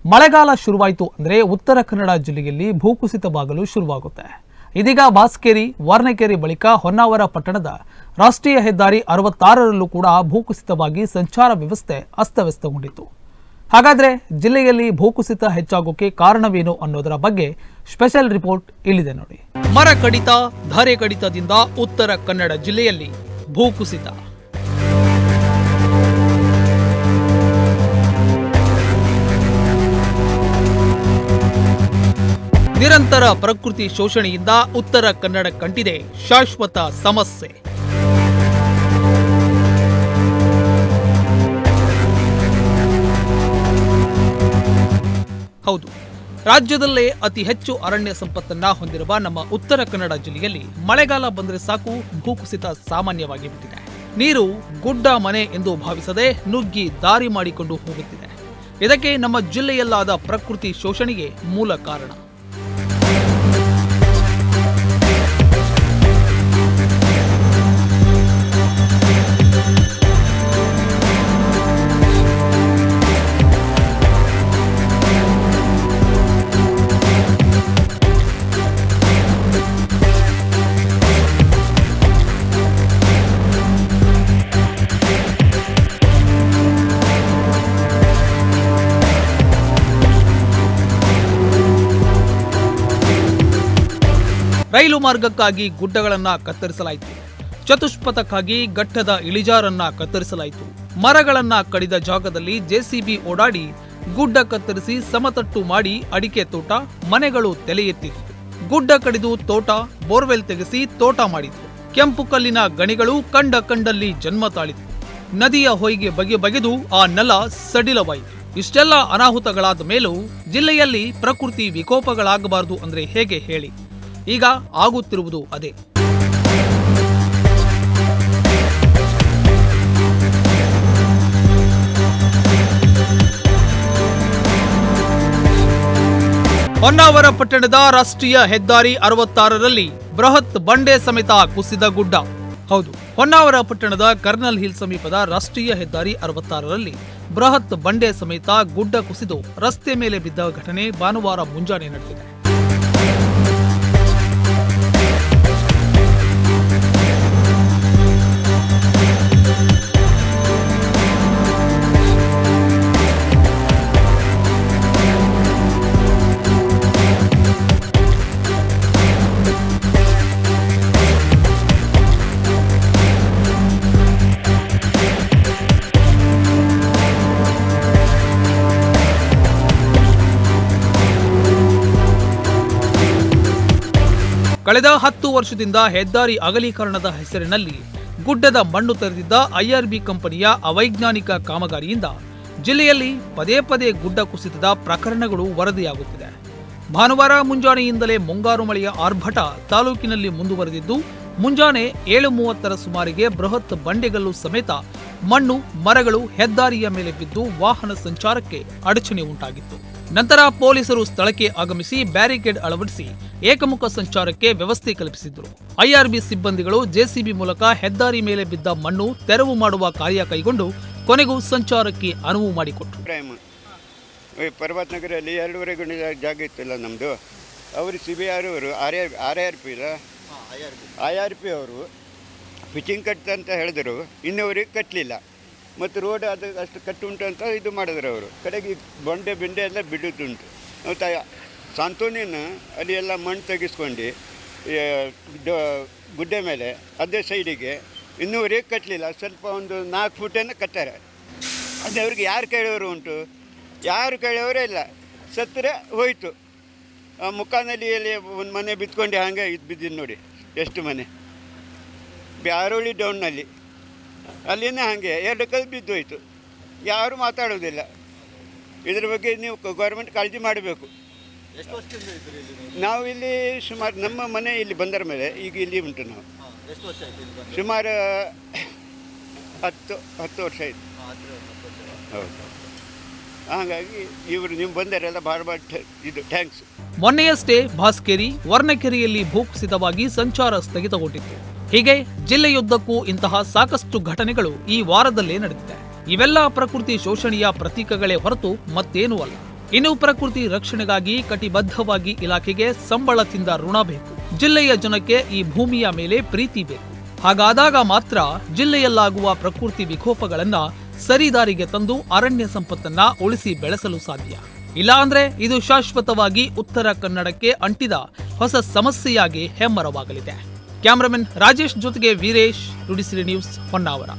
ಮಳೆಗಾಲ ಶುರುವಾಯಿತು ಅಂದರೆ ಉತ್ತರ ಕನ್ನಡ ಜಿಲ್ಲೆಯಲ್ಲಿ ಭೂಕುಸಿತವಾಗಲು ಶುರುವಾಗುತ್ತೆ. ಇದೀಗ ಬಾಸ್ಕೇರಿ, ವರ್ಣಕೆರೆ ಬಳಿಕ ಹೊನ್ನಾವರ ಪಟ್ಟಣದ ರಾಷ್ಟ್ರೀಯ ಹೆದ್ದಾರಿ 66ರಲ್ಲೂ ಕೂಡ ಭೂಕುಸಿತವಾಗಿ ಸಂಚಾರ ವ್ಯವಸ್ಥೆ ಅಸ್ತವ್ಯಸ್ತಗೊಂಡಿತ್ತು. ಹಾಗಾದ್ರೆ ಜಿಲ್ಲೆಯಲ್ಲಿ ಭೂಕುಸಿತ ಹೆಚ್ಚಾಗೋಕೆ ಕಾರಣವೇನು ಅನ್ನೋದರ ಬಗ್ಗೆ ಸ್ಪೆಷಲ್ ರಿಪೋರ್ಟ್ ಇಲ್ಲಿದೆ ನೋಡಿ. ಮರ ಕಡಿತ, ಧಾರೆ ಕಡಿತದಿಂದ ಉತ್ತರ ಕನ್ನಡ ಜಿಲ್ಲೆಯಲ್ಲಿ ಭೂಕುಸಿತ. ನಿರಂತರ ಪ್ರಕೃತಿ ಶೋಷಣೆಯಿಂದ ಉತ್ತರ ಕನ್ನಡ ಕಂಟಿದೆ ಶಾಶ್ವತ ಸಮಸ್ಯೆ. ಹೌದು, ರಾಜ್ಯದಲ್ಲೇ ಅತಿ ಹೆಚ್ಚು ಅರಣ್ಯ ಸಂಪತ್ತನ್ನ ಹೊಂದಿರುವ ನಮ್ಮ ಉತ್ತರ ಕನ್ನಡ ಜಿಲ್ಲೆಯಲ್ಲಿ ಮಳೆಗಾಲ ಬಂದರೆ ಸಾಕು ಭೂಕುಸಿತ ಸಾಮಾನ್ಯವಾಗಿ ಬಿಟ್ಟಿದೆ. ನೀರು ಗುಡ್ಡ ಮನೆ ಎಂದು ಭಾವಿಸದೆ ನುಗ್ಗಿ ದಾರಿ ಮಾಡಿಕೊಂಡು ಹೋಗುತ್ತಿದೆ. ಇದಕ್ಕೆ ನಮ್ಮ ಜಿಲ್ಲೆಯಲ್ಲಾದ ಪ್ರಕೃತಿ ಶೋಷಣೆಗೆ ಮೂಲ ಕಾರಣ. ರೈಲು ಮಾರ್ಗಕ್ಕಾಗಿ ಗುಡ್ಡಗಳನ್ನ ಕತ್ತರಿಸಲಾಯಿತು. ಚತುಷ್ಪಥಕ್ಕಾಗಿ ಘಟ್ಟದ ಇಳಿಜಾರನ್ನ ಕತ್ತರಿಸಲಾಯಿತು. ಮರಗಳನ್ನ ಕಡಿದ ಜಾಗದಲ್ಲಿ ಜೆಸಿಬಿ ಓಡಾಡಿ ಗುಡ್ಡ ಕತ್ತರಿಸಿ ಸಮತಟ್ಟು ಮಾಡಿ ಅಡಿಕೆ ತೋಟ, ಮನೆಗಳು ತಲೆ ಎತ್ತಿತ್ತು. ಗುಡ್ಡ ಕಡಿದು ತೋಟ, ಬೋರ್ವೆಲ್ ತೆಗೆಸಿ ತೋಟ ಮಾಡಿತು. ಕೆಂಪು ಕಲ್ಲಿನ ಗಣಿಗಳು ಕಂಡಲ್ಲಿ ಜನ್ಮ ತಾಳಿತು. ನದಿಯ ಹೊಯ್ಗೆ ಬಗೆದು ಆ ನೆಲ ಸಡಿಲವಾಯಿತು. ಇಷ್ಟೆಲ್ಲ ಅನಾಹುತಗಳಾದ ಮೇಲೂ ಜಿಲ್ಲೆಯಲ್ಲಿ ಪ್ರಕೃತಿ ವಿಕೋಪಗಳಾಗಬಾರದು ಅಂದ್ರೆ ಹೇಗೆ ಹೇಳಿ? ಈಗ ಆಗುತ್ತಿರುವುದು ಅದೇ. ಹೊನ್ನಾವರ ಪಟ್ಟಣದ ರಾಷ್ಟ್ರೀಯ ಹೆದ್ದಾರಿ 66ರಲ್ಲಿ ಬೃಹತ್ ಬಂಡೆ ಸಮೇತ ಕುಸಿದ ಗುಡ್ಡ. ಹೌದು, ಹೊನ್ನಾವರ ಪಟ್ಟಣದ ಕರ್ನಲ್ ಹಿಲ್ ಸಮೀಪದ ರಾಷ್ಟ್ರೀಯ ಹೆದ್ದಾರಿ 66ರಲ್ಲಿ ಬೃಹತ್ ಬಂಡೆ ಸಮೇತ ಗುಡ್ಡ ಕುಸಿದು ರಸ್ತೆ ಮೇಲೆ ಬಿದ್ದ ಘಟನೆ ಭಾನುವಾರ ಮುಂಜಾನೆ ನಡೆದಿದೆ. ಕಳೆದ 10 ವರ್ಷದಿಂದ ಹೆದ್ದಾರಿ ಅಗಲೀಕರಣದ ಹೆಸರಿನಲ್ಲಿ ಗುಡ್ಡದ ಮಣ್ಣು ತೆರೆದಿದ್ದ ಐಆರ್ಬಿ ಕಂಪನಿಯ ಅವೈಜ್ಞಾನಿಕ ಕಾಮಗಾರಿಯಿಂದ ಜಿಲ್ಲೆಯಲ್ಲಿ ಪದೇ ಪದೇ ಗುಡ್ಡ ಕುಸಿತದ ಪ್ರಕರಣಗಳು ವರದಿಯಾಗುತ್ತಿದೆ. ಭಾನುವಾರ ಮುಂಜಾನೆಯಿಂದಲೇ ಮುಂಗಾರು ಮಳೆಯ ಆರ್ಭಟ ತಾಲೂಕಿನಲ್ಲಿ ಮುಂದುವರೆದಿದ್ದು, ಮುಂಜಾನೆ 7:30ರ ಸುಮಾರಿಗೆ ಬೃಹತ್ ಬಂಡೆಗಲ್ಲು ಸಮೇತ ಮಣ್ಣು, ಮರಗಳು ಹೆದ್ದಾರಿಯ ಮೇಲೆ ಬಿದ್ದು ವಾಹನ ಸಂಚಾರಕ್ಕೆ ಅಡಚಣೆ ಉಂಟಾಗಿತ್ತು. ನಂತರ ಪೊಲೀಸರು ಸ್ಥಳಕ್ಕೆ ಆಗಮಿಸಿ ಬ್ಯಾರಿಕೇಡ್ ಅಳವಡಿಸಿ ಏಕಮುಖ ಸಂಚಾರಕ್ಕೆ ವ್ಯವಸ್ಥೆ ಕಲ್ಪಿಸಿದ್ರು. ಐಆರ್ಬಿ ಸಿಬ್ಬಂದಿಗಳು ಜೆಸಿಬಿ ಮೂಲಕ ಹೆದ್ದಾರಿ ಮೇಲೆ ಬಿದ್ದ ಮಣ್ಣು ತೆರವು ಮಾಡುವ ಕಾರ್ಯ ಕೈಗೊಂಡು ಕೊನೆಗೂ ಸಂಚಾರಕ್ಕೆ ಅನುವು ಮಾಡಿಕೊಟ್ರು. ಪರ್ವತ್ ನಗರಲ್ಲಿ 2.5 ಗುಣಿ ಜಾಗ ಇತ್ತಲ್ಲ ನಮ್ಮದು, ಅವರು CBR ಅವರು IRP ಅವರು ಪಿಚಿಂಗ್ ಕಟ್ಟಂತ ಹೇಳಿದ್ರು, ಇನ್ನೂವರೆಗೆ ಕಟ್ಟಲಿಲ್ಲ. ಮತ್ತು ರೋಡ್ ಅದು ಅಷ್ಟು ಕಟ್ಟುಂಟು ಅಂತ ಇದು ಮಾಡಿದ್ರು ಅವರು. ಕಡೆಗೆ ಬಂಡೆ ಎಲ್ಲ ಬಿಡುತ್ತುಂಟು. ಮತ್ತು ಸಾಂತೋನಿನ ಅಲ್ಲಿ ಎಲ್ಲ ಮಣ್ಣು ತೆಗೆಸ್ಕೊಂಡು ಗುಡ್ಡೆ ಮೇಲೆ ಅದೇ ಸೈಡಿಗೆ ಇನ್ನೂವರೆಗೆ ಕಟ್ಟಲಿಲ್ಲ. ಸ್ವಲ್ಪ ಒಂದು 4 ಫುಟನ್ನು ಕಟ್ಟಾರೆ. ಅದು ಅವ್ರಿಗೆ ಯಾರು ಕೇಳೋರು ಉಂಟು? ಯಾರು ಕೇಳೋರೇ ಇಲ್ಲ. ಸತ್ತರೆ ಹೋಯಿತು. ಮುಖಾನಲ್ಲಿಯಲ್ಲಿ ಒಂದು ಮನೆ ಬಿತ್ಕೊಂಡು ಹಾಗೆ ಬಿದ್ದಿದ್ದು ನೋಡಿ, ಎಷ್ಟು ಮನೆ. ಬ್ಯಾರೋಳಿ ಡೌನ್ನಲ್ಲಿ ಅಲ್ಲಿನೇ ಹಾಗೆ 2 ಕಲ್ಲು ಬಿದ್ದೋಯ್ತು. ಯಾರೂ ಮಾತಾಡೋದಿಲ್ಲ. ಇದ್ರ ಬಗ್ಗೆ ನೀವು ಗೌರ್ಮೆಂಟ್ ಕಾಳಜಿ ಮಾಡಬೇಕು. ಎಷ್ಟು ವರ್ಷದಿಂದ ಇದ್ದೀರಿ ಇಲ್ಲಿ? ನಾವು ಇಲ್ಲಿ ಸುಮಾರು ನಮ್ಮ ಮನೆ ಇಲ್ಲಿ ಬಂದರ ಮೇಲೆ ಈಗ ಇಲ್ಲಿ ಉಂಟು. ನಾವು ಎಷ್ಟು ವರ್ಷ ಆಯಿತು ಇಲ್ಲಿ ಬಂದು? ಸುಮಾರು 10 ವರ್ಷ ಆಯಿತು. ಹೌದು. ಹಾಗಾಗಿ ಇವರು ನೀವು ಬಂದರೆಲ್ಲ ಭಾಳ ಇದು ಥ್ಯಾಂಕ್ಸ್. ಮೊನ್ನೆಯಷ್ಟೇ ಬಾಸ್ಕೇರಿ, ವರ್ಣಕೆರೆಯಲ್ಲಿ ಭೂಕುಸಿತವಾಗಿ ಸಂಚಾರ ಸ್ಥಗಿತಗೊಂಡಿತ್ತು. ಹೀಗೆ ಜಿಲ್ಲೆಯುದ್ದಕ್ಕೂ ಇಂತಹ ಸಾಕಷ್ಟು ಘಟನೆಗಳು ಈ ವಾರದಲ್ಲೇ ನಡೆದಿದೆ. ಇವೆಲ್ಲ ಪ್ರಕೃತಿ ಶೋಷಣೆಯ ಪ್ರತೀಕಗಳೇ ಹೊರತು ಮತ್ತೇನೂ ಅಲ್ಲ. ಇನ್ನು ಪ್ರಕೃತಿ ರಕ್ಷಣೆಗಾಗಿ ಕಟಿಬದ್ಧವಾಗಿ ಇಲಾಖೆಗೆ ಸಂಬಳ ತಿಂದ ಋಣ ಬೇಕು. ಜಿಲ್ಲೆಯ ಜನಕ್ಕೆ ಈ ಭೂಮಿಯ ಮೇಲೆ ಪ್ರೀತಿ ಬೇಕು. ಹಾಗಾದಾಗ ಮಾತ್ರ ಜಿಲ್ಲೆಯಲ್ಲಾಗುವ ಪ್ರಕೃತಿ ವಿಕೋಪಗಳನ್ನ ಸರಿದಾರಿಗೆ ತಂದು ಅರಣ್ಯ ಸಂಪತ್ತನ್ನ ಉಳಿಸಿ ಬೆಳೆಸಲು ಸಾಧ್ಯ. ಇಲ್ಲ ಅಂದ್ರೆ ಇದು ಶಾಶ್ವತವಾಗಿ ಉತ್ತರ ಕನ್ನಡಕ್ಕೆ ಅಂಟಿದ ಹೊಸ ಸಮಸ್ಯೆಯಾಗಿ ಹೆಮ್ಮರವಾಗಲಿದೆ. ಕ್ಯಾಮರಾಮನ್ ರಾಜೇಶ್ ಜೊತೆಗೆ ವೀರೇಶ್, ನುಡಿಸಿರಿ ನ್ಯೂಸ್, ಹೊನ್ನಾವರ.